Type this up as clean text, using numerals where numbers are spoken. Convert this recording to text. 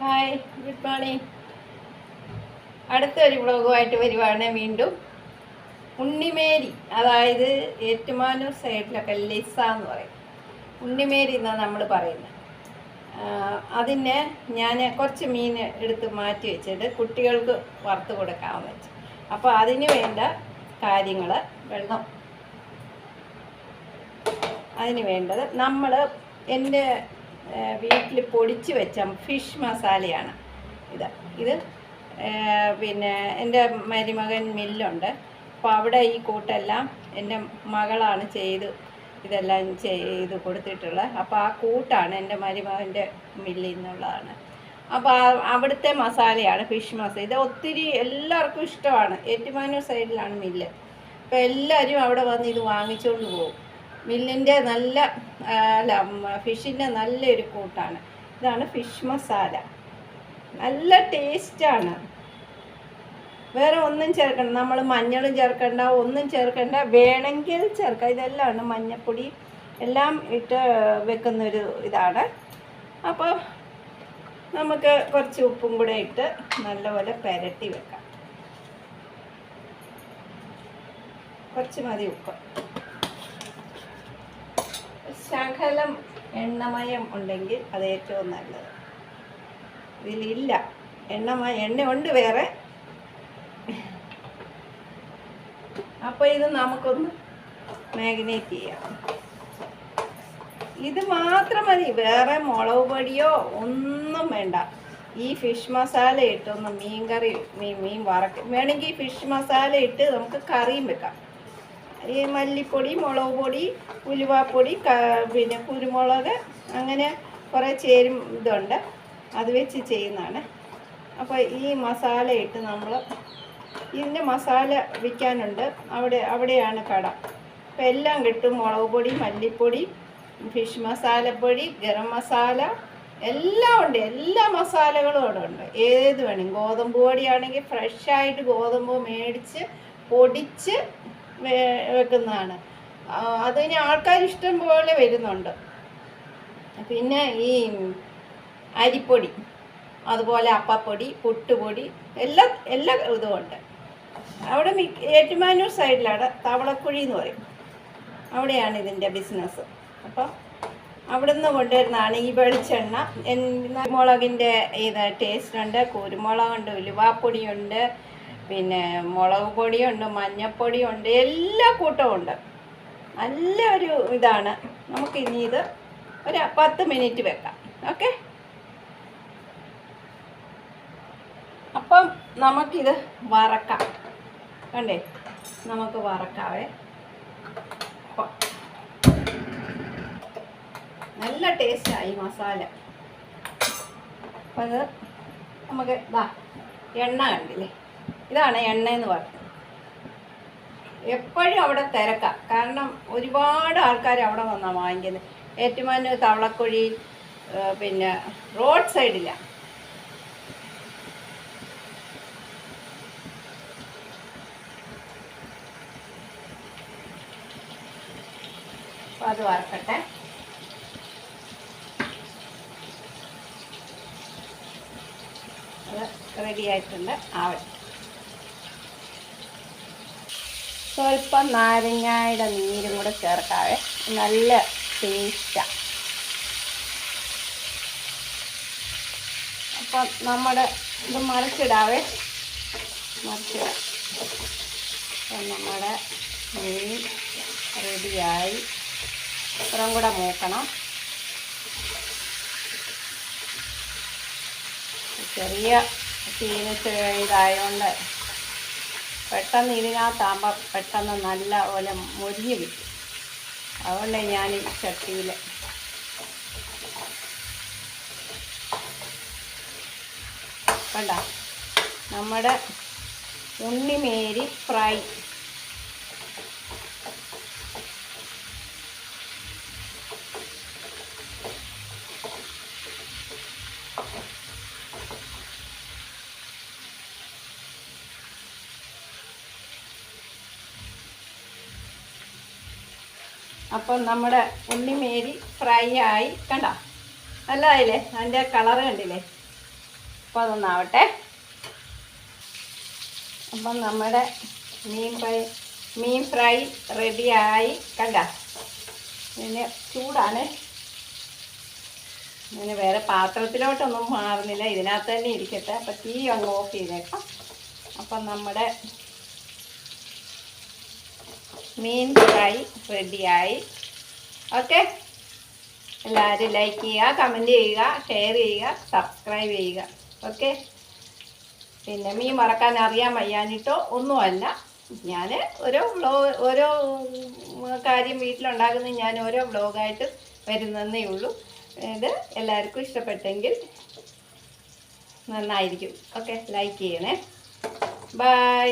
Hi, good morning. അടുത്തൊരു വ്ളോഗുമായിട്ട് വരുവാണ് വീണ്ടും. ഉണ്ണിമേരി, അതായത് ഏറ്റുമാനൂർ സൈഡിലൊക്കെ ലിസ എന്ന് പറയും. ഉണ്ണിമേരി എന്നാണ് നമ്മൾ പറയുന്നത്. അതിന് ഞാൻ കുറച്ച് മീൻ എടുത്ത് മാറ്റി വെച്ചിട്ട് കുട്ടികൾക്ക് വറുത്ത് കൊടുക്കാമെന്ന് വെച്ചു. അപ്പോൾ അതിന് വേണ്ട കാര്യങ്ങൾ, വെള്ളം, അതിന് വേണ്ടത് നമ്മൾ എൻ്റെ വീട്ടിൽ പൊടിച്ച് വെച്ച ഫിഷ് മസാലയാണ് ഇത്. പിന്നെ എൻ്റെ മരുമകൻ മില്ലുണ്ട്. അപ്പോൾ അവിടെ ഈ കൂട്ടെല്ലാം എൻ്റെ മകളാണ് ഇതെല്ലാം ചെയ്ത് കൊടുത്തിട്ടുള്ളത്. അപ്പോൾ ആ കൂട്ടാണ് എൻ്റെ മരുമകൻ്റെ മില്ലിൽ നിന്നുള്ളതാണ്. അപ്പോൾ അവിടുത്തെ മസാലയാണ് ഫിഷ് മസാല. ഇത് ഒത്തിരി എല്ലാവർക്കും ഇഷ്ടമാണ്. ഏറ്റുമാനൂർ സൈഡിലാണ് മില്ല്. അപ്പോൾ എല്ലാവരും അവിടെ വന്ന് ഇത് വാങ്ങിച്ചുകൊണ്ട് പോകും. മില്ലിൻ്റെ ഫിഷിൻ്റെ നല്ലൊരു കൂട്ടാണ്. ഇതാണ് ഫിഷ് മസാല. നല്ല ടേസ്റ്റാണ്. വേറെ ഒന്നും ചേർക്കണ്ട, നമ്മൾ മഞ്ഞളും ചേർക്കണ്ട, ഒന്നും ചേർക്കണ്ട. വേണമെങ്കിൽ ചേർക്കാം. ഇതെല്ലാം മഞ്ഞപ്പൊടി എല്ലാം ഇട്ട് വെക്കുന്നൊരു ഇതാണ്. അപ്പോൾ നമുക്ക് കുറച്ച് ഉപ്പും കൂടെ ഇട്ട് നല്ലപോലെ പുരട്ടി വെക്കാം. കുറച്ച് മതി ഉപ്പ്. ശകലം എണ്ണമയം ഉണ്ടെങ്കിൽ അത് ഏറ്റവും നല്ലത്. ഇതിലില്ല എണ്ണ ഉണ്ട് വേറെ. അപ്പോൾ ഇത് നമുക്കൊന്ന് മാഗ്നേറ്റ് ചെയ്യാം. ഇത് മാത്രം മതി, വേറെ മുളക് പൊടിയോ ഒന്നും വേണ്ട. ഈ ഫിഷ് മസാല ഇട്ടൊന്ന് മീൻ വറക്കും. വേണമെങ്കിൽ ഫിഷ് മസാല ഇട്ട് നമുക്ക് കറിയും വെക്കാം. ഈ മല്ലിപ്പൊടി, മുളക് പൊടി, ഉലുവാപ്പൊടി, പിന്നെ കുരുമുളക്, അങ്ങനെ കുറേ ഇതുണ്ട്. അത് വെച്ച് ചെയ്യുന്നതാണ്. അപ്പോൾ ഈ മസാല ഇട്ട് നമ്മൾ ഇതിൻ്റെ മസാല വിൽക്കാനുണ്ട്. അവിടെയാണ് കട. അപ്പോൾ എല്ലാം കിട്ടും. മുളക് പൊടി, മല്ലിപ്പൊടി, ഫിഷ് മസാലപ്പൊടി, ഗരം മസാല എല്ലാം ഉണ്ട്. എല്ലാ മസാലകളും അവിടെ ഉണ്ട്. ഏത് വേണമെങ്കിൽ. ഗോതമ്പ് പൊടിയാണെങ്കിൽ ഫ്രഷായിട്ട് ഗോതമ്പ് മേടിച്ച് പൊടിച്ച് വെക്കുന്നതാണ്. അതിന് ആൾക്കാർ ഇഷ്ടം പോലെ വരുന്നുണ്ട്. പിന്നെ ഈ അരിപ്പൊടി, അതുപോലെ അപ്പപ്പൊടി, പുട്ടുപൊടി, എല്ലാ ഇതുമുണ്ട്. അവിടെ ഏറ്റുമാനൂർ സൈഡിലാണ്, തവളക്കുഴി എന്ന് പറയും. അവിടെയാണ് ഇതിൻ്റെ ബിസിനസ്. അപ്പം അവിടെ നിന്ന് കൊണ്ടുവരുന്നതാണ് ഈ വെളിച്ചെണ്ണ. മുളകിൻ്റെ ടേസ്റ്റ് ഉണ്ട്, കുരുമുളകുണ്ട്, ഉലുവാപ്പൊടിയുണ്ട്, പിന്നെ മുളക് പൊടിയുണ്ട്, മഞ്ഞപ്പൊടിയുണ്ട്, എല്ലാ കൂട്ടവും ഉണ്ട്. നല്ലൊരു ഇതാണ്. നമുക്കിനി ഇത് ഒരു 10 മിനിറ്റ് വെക്കാം. ഓക്കെ, അപ്പം നമുക്കിത് വറക്കാം. കണ്ടേ, നമുക്ക് വറക്കാവേ. നല്ല ടേസ്റ്റായി മസാല. അപ്പം അത് നമുക്ക് എണ്ണ കണ്ടില്ലേ, ഇതാണ് എണ്ണയെന്ന് പറയുന്നത്. എപ്പോഴും അവിടെ തിരക്കാം. കാരണം ഒരുപാട് ആൾക്കാർ അവിടെ വന്നാണ് വാങ്ങിക്കുന്നത്. ഏറ്റുമാനൂർ തവളക്കുഴി, പിന്നെ റോഡ് സൈഡിലാണ്. അപ്പം അത് വറക്കട്ടെ. അത് റെഡി ആയിട്ടുണ്ട്. ആവട്ടെ. സ്വല്പം നാരങ്ങയുടെ നീരും കൂടെ ചേർക്കാവേ. നല്ല ടേസ്റ്റാണ്. അപ്പം നമ്മുടെ ഇത് മറിച്ചിടാവേ. മറിച്ചിടാം. അപ്പം നമ്മുടെ മീൻ റെഡിയായി. ഇത്രയും കൂടെ മൂക്കണം. ചെറിയ ഇതായതുകൊണ്ട് പെട്ടെന്ന് ഇതിനകത്താകുമ്പോൾ പെട്ടെന്ന് നല്ല പോലെ മൊരിഞ്ഞ് കിട്ടും. അതുകൊണ്ട് ഞാൻ ഈ ചട്ടിയിൽ കണ്ട നമ്മുടെ ഉണ്ണിമേരി ഫ്രൈ. അപ്പം നമ്മുടെ ഉണ്ണിമേരി ഫ്രൈ ആയി. കണ്ട, നല്ലതായില്ലേ? അതിൻ്റെ കളറ് കണ്ടില്ലേ? അപ്പോൾ അതൊന്നാവട്ടെ. അപ്പം നമ്മുടെ മീൻ ഫ്രൈ റെഡിയായി. കണ്ട, പിന്നെ ചൂടാണ്. ഞാൻ വേറെ പാത്രത്തിലോട്ടൊന്നും മാറുന്നില്ല, ഇതിനകത്ത് തന്നെ ഇരിക്കട്ടെ. അപ്പം തീ അങ്ങ് ഓഫ് ചെയ്തേക്കാം. അപ്പം നമ്മുടെ മീൻ ഫ്രൈ റെഡിയായി. ഓക്കെ, എല്ലാവരും ലൈക്ക് ചെയ്യുക, കമൻറ്റ് ചെയ്യുക, ഷെയർ ചെയ്യുക, സബ്സ്ക്രൈബ് ചെയ്യുക. ഓക്കെ, പിന്നെ മീൻ വറക്കാൻ അറിയാൻ വയ്യാഞ്ഞിട്ടോ ഒന്നുമല്ല, ഞാൻ ഓരോ കാര്യം വീട്ടിലുണ്ടാക്കുന്നത് ഞാൻ ഓരോ വ്ളോഗായിട്ട് വരുന്നതേ ഉള്ളൂ. ഇത് എല്ലാവർക്കും ഇഷ്ടപ്പെട്ടെങ്കിൽ നന്നായിരിക്കും. ഓക്കെ, ലൈക്ക് ചെയ്യണേ. ബൈ.